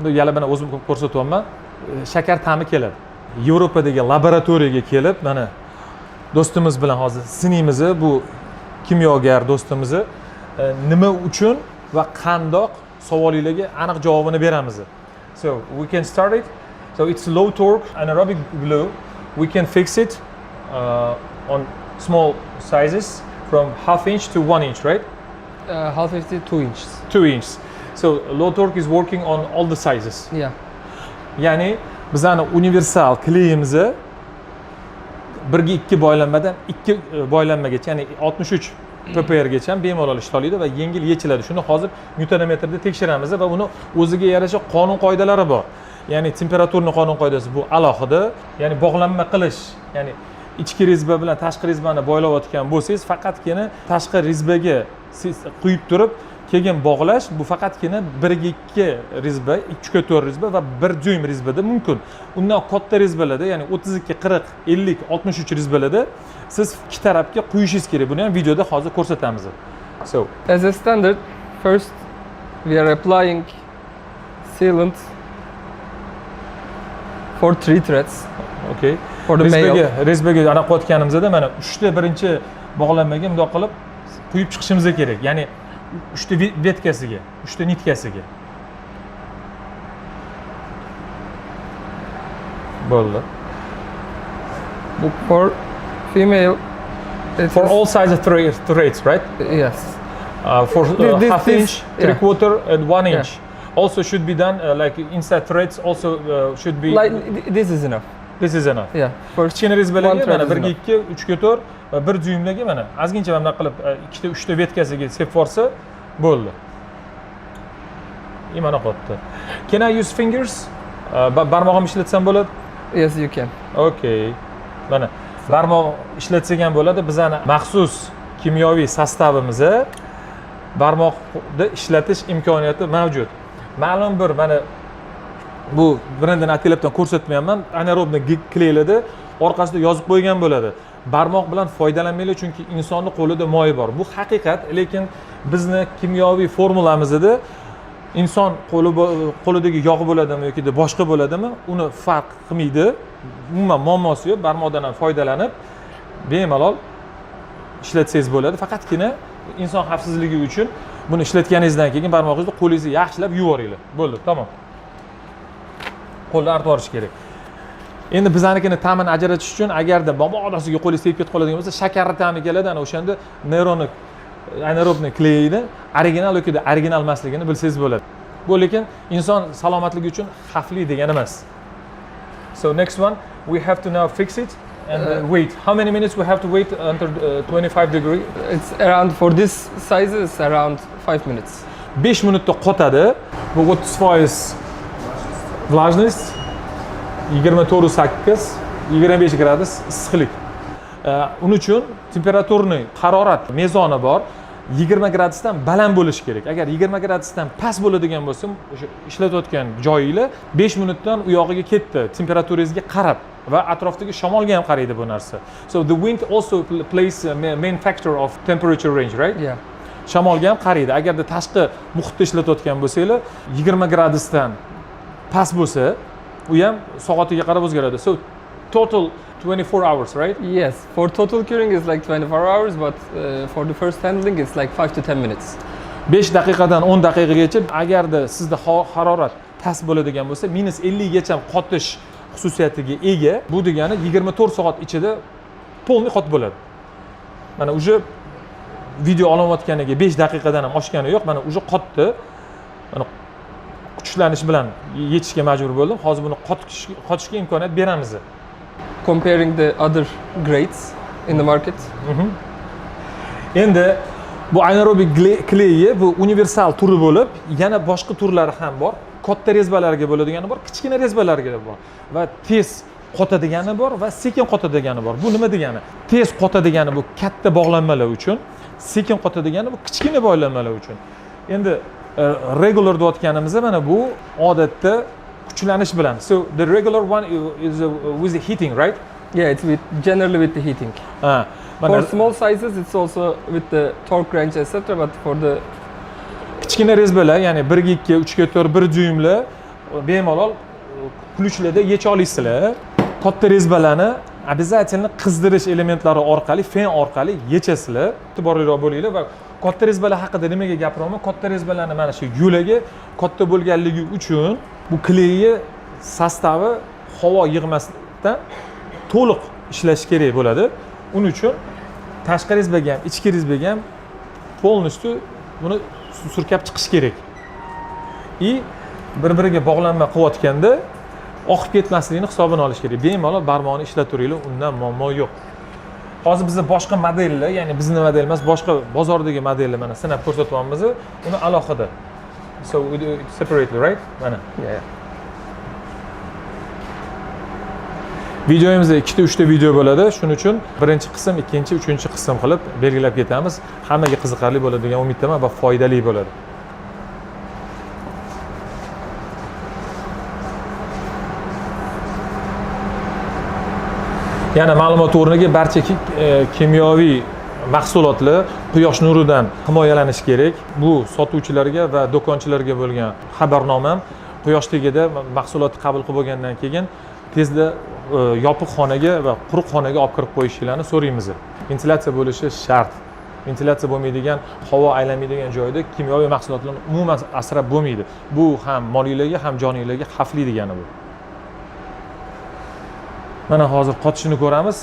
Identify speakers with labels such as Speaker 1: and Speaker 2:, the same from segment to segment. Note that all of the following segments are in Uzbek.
Speaker 1: yana bana o'zim ko'rsatyapman. Shakar ta'mi keladi. Yevropadagi laboratoriyaga kelib, mana do'stimiz bilan hozir sinimiz, bu kimyogar do'stimiz nima uchun va qandoq savolingizga aniq javobini beramiz. So we can start it. So it's low torque anaerobic glue. We can fix it on small sizes from half inch to 1 inch, right?
Speaker 2: Half inch to 2 inches.
Speaker 1: 2 inches. So low torque is working on all the sizes.
Speaker 2: Yeah.
Speaker 1: Ya'ni bizning universal kleyimiz 1/2 boylanmadan 2 boylanmagacha, ya'ni 63 ppr gacha bemalol ishlay oladi va yengil yechiladi. Shuni hozir newtonometrda tekshiramiz va uni o'ziga yarasha qonun qoidalari bor. Ya'ni temperaturni qonun qoidasi bu alohida, ya'ni bog'lanma qilish, ya'ni ichki rezba bilan tashqi rezbani boylayotgan bo'lsangiz, faqatgina tashqi rezbaga siz quyib turib, keyin bog'lash bu faqatgina 1/2 rezba, 2/4 rezba va 1 dyuym rezbada mumkin. Undan katta rezbalarda, ya'ni 32, 40, 50, 63 rezbalarda siz ikki tarafga quyishingiz kerak. Buni ham videoda hozir ko'rsatamiz. So,
Speaker 2: as a standard, first we are applying sealant for 3 threads.
Speaker 1: Okay.
Speaker 2: For the male.
Speaker 1: Rezbaga aniq qilayotganimizda mana 3ta birinchi bog'lanmaga bundoq qilib quyib chiqishimiz kerak. Ya'ni 3ta vetkasiga, 3ta nitkasiga. Bo'ldi.
Speaker 2: For female,
Speaker 1: for all sizes threads, right?
Speaker 2: Yes.
Speaker 1: For half inch,
Speaker 2: yeah.
Speaker 1: 3/4 and 1 inch.
Speaker 2: Yeah.
Speaker 1: Also should be done like inside threads also should be.
Speaker 2: Like this is enough.
Speaker 1: This is enough.
Speaker 2: Yeah.
Speaker 1: First kichkina rezbalarga mana 1/2, 3/4 va 1 dyuymlarga mana ozgincha mana qilib 2ta 3ta vetkasiga sepib olsa bo'ldi. Mana qotdi. Can I use fingers? Barmog'im ishlatsam bo'ladi?
Speaker 2: Yes, you can.
Speaker 1: Okay. Mana barmoq ishlatsak ham bo'ladi. Bizning maxsus kimyoviy sostavimiz barmoqda ishlatish imkoniyati mavjud. Ma'lum bir mana bu brendini atilabdan ko'rsatmayapman. Anaerobni kleylarda orqasida yozib qo'ygan bo'ladi. Barmoq bilan foydalanmanglar, chunki insonning qo'lida moy bor. Bu haqiqat, lekin bizni kimyoviy formulamizda inson qo'lidagi yog' bo'ladimi yoki boshqa bo'ladimi, uni farq qilmaydi. Umuman muammosi yo'q. Barmoqdan ham foydalanib bemalol ishlatsangiz bo'ladi. Faqatgina inson xavfsizligi uchun buni ishlatganingizdan keyin barmog'ingizni qo'lingizni yaxshilab yuvoringlar. Bo'ldi, tamom. Qo'lni artib olish kerak. Endi bizlarnikini ta'mini ajratish uchun agarda mabodosiga qo'lingiz tegib ketib qoladigan bo'lsa, shakarli ta'mi keladi. Ana o'shanda anaerobni kleyini original yoki original emasligini bilsangiz bo'ladi. Bu lekin inson salomatligi uchun xavfli degani emas. So next one, we have to now fix it and wait. How many minutes we have to wait under 25 degree?
Speaker 2: It's around, for this size, it's around 5 minutes.
Speaker 1: 5 minutda qotadi. Bu 30% влажность, 24,8, 25 gradus issiqlik. Uning uchun temperaturning harorat mezoni bor. 20 gradusdan baland bo'lishi kerak. Agar 20 gradusdan past bo'ladigan bo'lsa, o'sha ishlatayotgan joyingizlar 5 minutdan u yog'iga ketdi, temperaturingizga qarab va atrofdagi shamolga ham qaraydi bu narsa. So the wind also plays a main factor of temperature range, right?
Speaker 2: Yeah.
Speaker 1: Shamolga ham qaraydi. Agarda tashqi muhitda ishlatayotgan bo'lsanglar, 20 gradusdan past bo'lsa, u ham soatiga qarab o'zgaradi. So total 24 hours, right?
Speaker 2: Yes, for total curing is like 24 hours, but for the first handling it's like 5 to 10 minutes.
Speaker 1: 5 daqiqadan 10 daqiqagacha agarda sizda harorat past bo'ladigan bo'lsa, -50 gacha qotish xususiyatiga ega. Bu degani 24 soat ichida polni qotib bo'ladi. Mana uje video olayotganiga 5 daqiqadan ham oshgani yo'q. Mana uje qotdi. Mana kuchlanish bilan yechishga majbur bo'ldim. Hozir buni qotishga imkoniyat beramiz.
Speaker 2: Comparing the other grades in the market.
Speaker 1: Endi bu anaerobik kleyi bu universal turi bo'lib, yana boshqa turlari ham bor. Katta rezbalarga bo'ladigani bor, kichkina rezbalarga bor va tez qotadigani bor va sekin qotadigani bor. Bu nima degani? Tez qotadigani bu katta bog'lanmalar uchun, sekin qotadigani bu kichkina bog'lanmalar uchun. Endi regular deyotganimizda mana bu odatda kuchlanish bilan. So the regular one is with the heating, right?
Speaker 2: Yeah, it's generally with the heating. For small sizes it's also with the torque wrench etc. But for the
Speaker 1: kichkina rezbalar, ya'ni 1/2, 3/4, 1 dyuymlar bemalol ключlarda yecha olasizlar. Katta rezbalarni обязательно qizdirish elementlari orqali, fen orqali yechasizlar. E'tiborliroq bo'linglar va katta rezbalar haqida nimaga gapiraman? Katta rezbalarni mana shu yo'laga katta bo'lganligi uchun bu kleyni sostavi havo yig'masdan to'liq ishlash kerak bo'ladi. Uning uchun tashqi rezbaga ham, ichki rezbaga ham полностью buni surkab chiqish kerak. Bir-biriga bog'lanma qilayotganda oqib ketmasligini hisobini olish kerak. Bemalol barmoqni ishlatib turinglar, undan muammo yo'q. Hozir bizda boshqa modellar, ya'ni bizning model emas, boshqa bozordagi modellar mana sinab ko'rsatyapmiz. Uni alohida. So we do it separately, right? Mana.
Speaker 2: Yeah.
Speaker 1: Videomizda 2 ta 3 ta video bo'ladi. Shuning uchun birinchi qism, ikkinchi, uchinchi qism qilib belgilab ketamiz. Hammaga qiziqarli bo'ladi degan umiddaman va foydali bo'ladi. Yana ma'lumot o'rniga barcha kimyoviy mahsulotlar quyosh nuridan himoyalanish kerak. Bu sotuvchilarga va do'konchilarga bo'lgan xabarnomam. Quyosh tegida mahsulotni qabul qilib bo'lgandan keyin tezda yopiq xonaga va quruq xonaga olib kirib qo'yishingizni so'raymiz. Ventilyatsiya bo'lishi shart. Ventilyatsiya bo'lmaydigan, havo aylanmaydigan joyda kimyoviy mahsulotlarni umuman asrab bo'lmaydi. Bu ham moliylarga, ham joniylarga xavfli degani bu. Mana hozir qotishini ko'ramiz.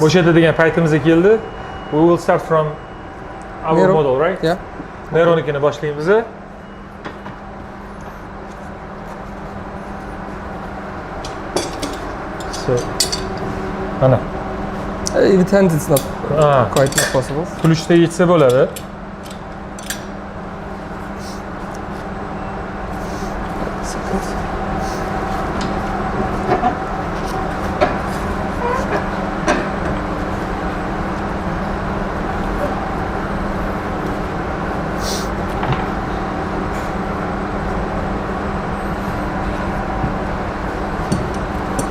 Speaker 1: Bo'shatadigan paytimiz keldi. We will start from our
Speaker 2: Nero
Speaker 1: model, right?
Speaker 2: Yeah.
Speaker 1: Neronikini boshlaymiz. So, mana.
Speaker 2: With hands it's not quite possible.
Speaker 1: Ключda yechsa bo'ladi.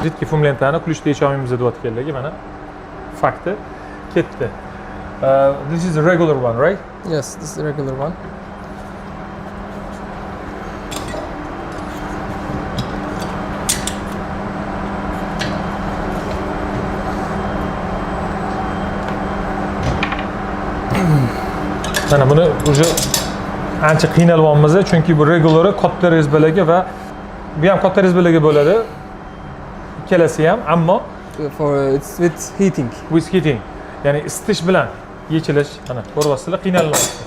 Speaker 1: Jiddiy fum lentani ключda yecha olmaymiz deyotganligi mana fakti ketdi. This is a regular one, right?
Speaker 2: Yes, this is the regular one.
Speaker 1: Mana buni уже ancha qiynalyapmiz, chunki bu regulari katta rezbalarga va bu ham katta rezbalarga bo'ladi. Ikkalasi ham, ammo
Speaker 2: It's with heating.
Speaker 1: with heating, ya'ni isitish bilan yechilish, mana ko'ryapsizlar, qiynalyapti.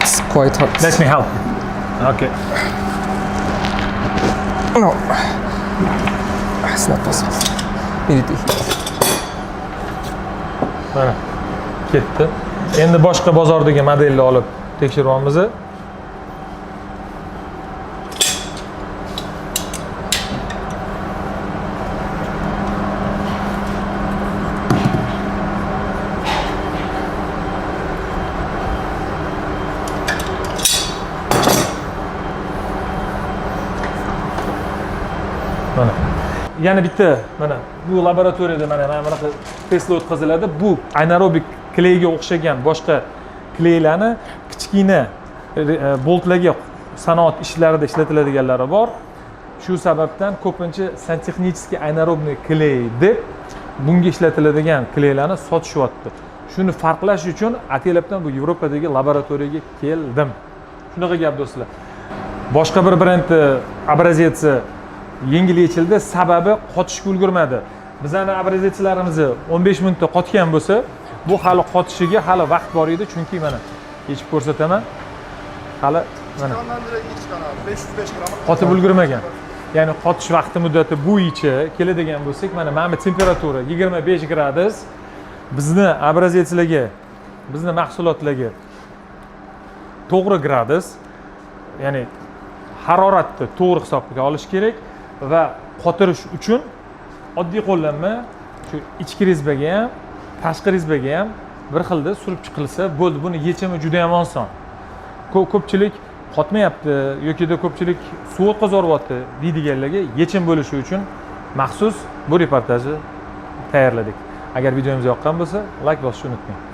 Speaker 2: It's quite hot.
Speaker 1: Let me help. Okay.
Speaker 2: No, it's not possible. We need to heat.
Speaker 1: Mana ketdi. Endi boshqa bozordagi modelni olib tekshiryapmiz. Mana. Yana bitta mana bu laboratoriyada mana bunaqa testlar o'tkaziladi. Bu anaerobik kleyga o'xshagan boshqa kleylarni kichkina boltlarga sanoat ishlarida ishlatiladiganlari bor. Shu sababdan ko'pincha santexnicheskiy anaerobniy kley deb bunga ishlatiladigan kleylarni sotishyapti. Shuni farqlash uchun Atelepdan bu Yevropadagi laboratoriyaga keldim. Shunaqa gap do'stlar. Boshqa bir brendni obrazetsi yengil yechildi, sababi qotishga ulgurmadi. Bizning obrazetslarimiz 15 minutda qotgan bo'lsa, bu hali qotishiga hali vaqt bor edi, chunki mana yechib ko'rsataman. Hali mana
Speaker 3: 505 gram
Speaker 1: qotib ulgurmagan. Ya'ni qotish vaqti muddati bo'yicha keladigan bo'lsak, mana mana temperatura 25 gradus. Bizni obrazetslarga, bizni mahsulotlarga to'g'ri gradus, ya'ni haroratni to'g'ri hisobga olish kerak va qotirish uchun oddiy qo'llanma shu ichki rezbaga ham, tashqi rezbaga ham bir xilda surib chiqilsa bo'ldi. Buni yechimi juda ham oson. Ko'pchilik qotmayapti yoki ko'pchilik suv o'tkazyapti deydiganlarga yechim bo'lishi uchun maxsus bu reportajni tayyorladik. Agar videomiz yoqqan bo'lsa, like bosishni unutmang.